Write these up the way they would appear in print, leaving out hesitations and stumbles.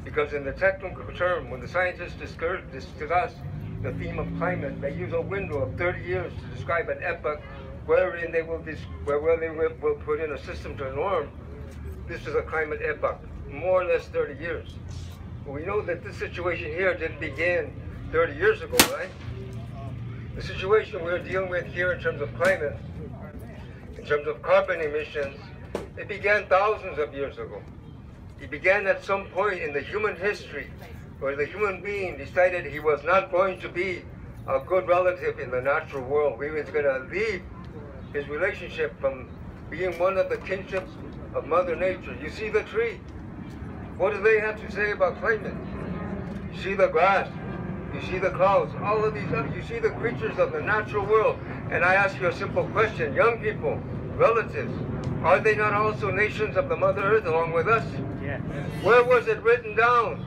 Because in the technical term, when the scientists discuss the theme of climate, they use a window of 30 years to describe an epoch wherein they will put in a system to norm. This is a climate epoch, more or less 30 years. We know that this situation here didn't begin 30 years ago, right? The situation we're dealing with here in terms of climate, in terms of carbon emissions, it began thousands of years ago. It began at some point in the human history where the human being decided he was not going to be a good relative in the natural world. He was going to leave his relationship from being one of the kinships of Mother Nature. You see the tree. What do they have to say about climate? You see the grass. You see the clouds. All of these, you see the creatures of the natural world. And I ask you a simple question. Young people, relatives, are they not also nations of the Mother Earth along with us? Yeah. Where was it written down?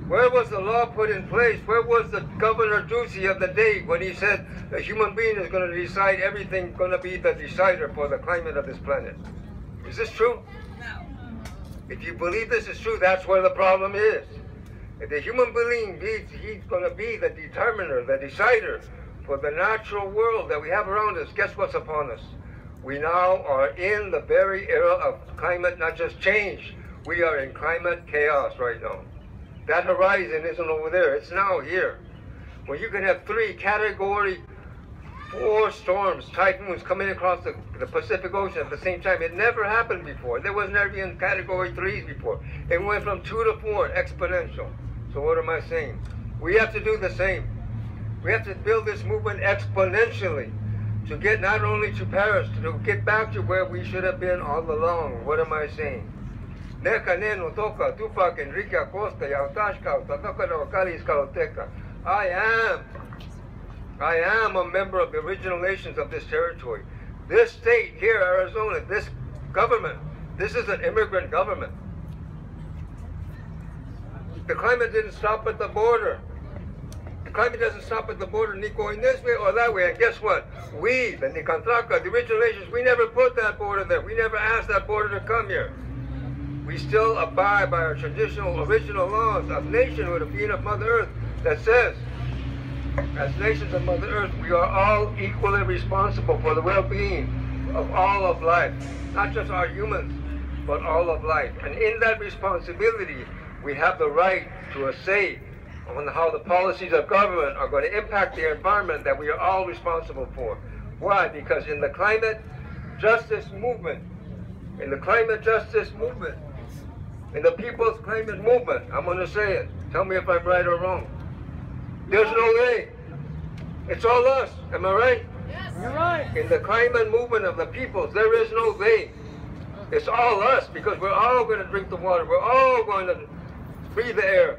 Where was the law put in place? Where was the Governor Ducey of the day when he said the human being is going to decide everything, going to be the decider for the climate of this planet? Is this true? No. If you believe this is true, that's where the problem is. If the human being believes he's going to be the determiner, the decider for the natural world that we have around us, guess what's upon us? We now are in the very era of climate, not just change. We are in climate chaos right now. That horizon isn't over there, it's now here. When you can have 3 Category 4 storms, typhoons coming across the Pacific Ocean at the same time. It never happened before. There was never even Category 3s before. It went from 2 to 4, exponential. So what am I saying? We have to do the same. We have to build this movement exponentially to get not only to Paris, to get back to where we should have been all along. What am I saying? Tupac, Enrique, Acosta, I am a member of the original nations of this territory. This state here, Arizona, this government, this is an immigrant government. The climate didn't stop at the border. The climate doesn't stop at the border, ni going this way or that way. And guess what? We, the Nicantraca, the original nations, we never put that border there. We never asked that border to come here. We still abide by our traditional, original laws of nationhood, of being of Mother Earth, that says, as nations of Mother Earth, we are all equally responsible for the well-being of all of life. Not just our humans, but all of life. And in that responsibility, we have the right to a say on how the policies of government are going to impact the environment that we are all responsible for. Why? Because in the climate justice movement, in the people's climate movement, I'm going to say it. Tell me if I'm right or wrong. There's no they. It's all us. Am I right? Yes. You're right. In the climate movement of the peoples, there is no they. It's all us, because we're all going to drink the water. We're all going to breathe the air.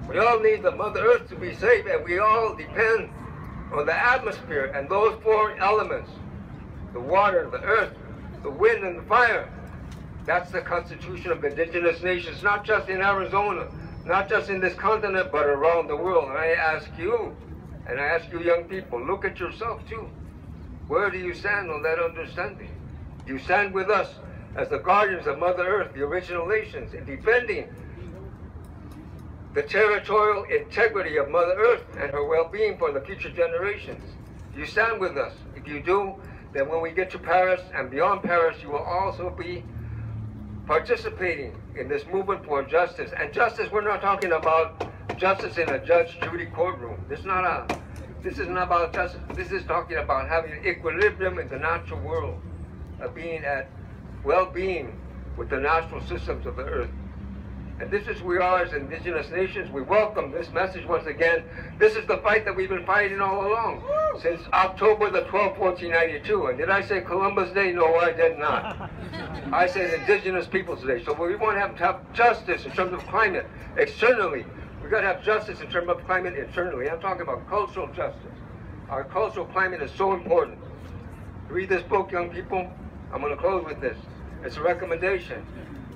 We all need the Mother Earth to be safe, and we all depend on the atmosphere and those 4 elements: the water, the earth, the wind, and the fire. That's the constitution of the indigenous nations, not just in Arizona, not just in this continent, but around the world. And I ask you, young people, look at yourself too. Where do you stand on that understanding? You stand with us as the guardians of Mother Earth, the original nations, in defending the territorial integrity of Mother Earth and her well-being for the future generations. You stand with us. If you do, then when we get to Paris and beyond Paris, you will also be participating in this movement for justice. And justice, we're not talking about justice in a Judge Judy courtroom. This isn't about justice. This is talking about having equilibrium in the natural world, of being at well-being with the natural systems of the earth. And this is who we are as indigenous nations. We welcome this message once again. This is the fight that we've been fighting all along, since October the 12th, 1492. And did I say Columbus Day? No, I did not. I said Indigenous Peoples Day. So we want to have justice in terms of climate externally. We've got to have justice in terms of climate internally. I'm talking about cultural justice. Our cultural climate is so important. Read this book, young people. I'm going to close with this. It's a recommendation.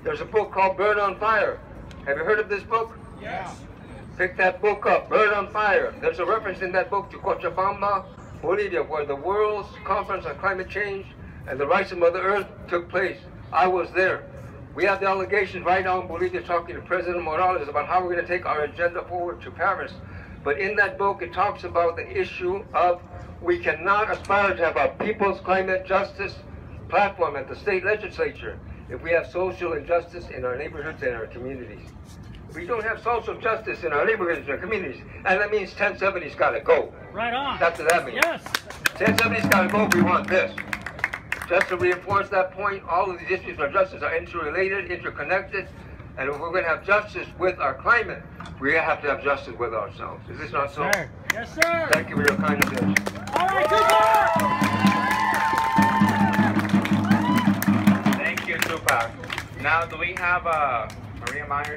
There's a book called Bird on Fire. Have you heard of this book? Yes. Pick that book up, Bird on Fire. There's a reference in that book to Cochabamba, Bolivia, where the World's Conference on Climate Change and the Rights of Mother Earth took place. I was there. We have delegations right now in Bolivia talking to President Morales about how we're going to take our agenda forward to Paris. But in that book, it talks about the issue of we cannot aspire to have a people's climate justice platform at the state legislature if we have social injustice in our neighborhoods and our communities. We don't have social justice in our neighborhoods and our communities, and that means 1070's got to go. Right on. That's what that means. Yes. 1070's got to go if we want this. Just to reinforce that point, all of these issues of justice are interrelated, interconnected, and if we're going to have justice with our climate, we have to have justice with ourselves. Is this not so? Sir. Yes, sir. Thank you for your kind attention. All right, Tupac! Thank you, Tupac. Now, do we have Maria Myers?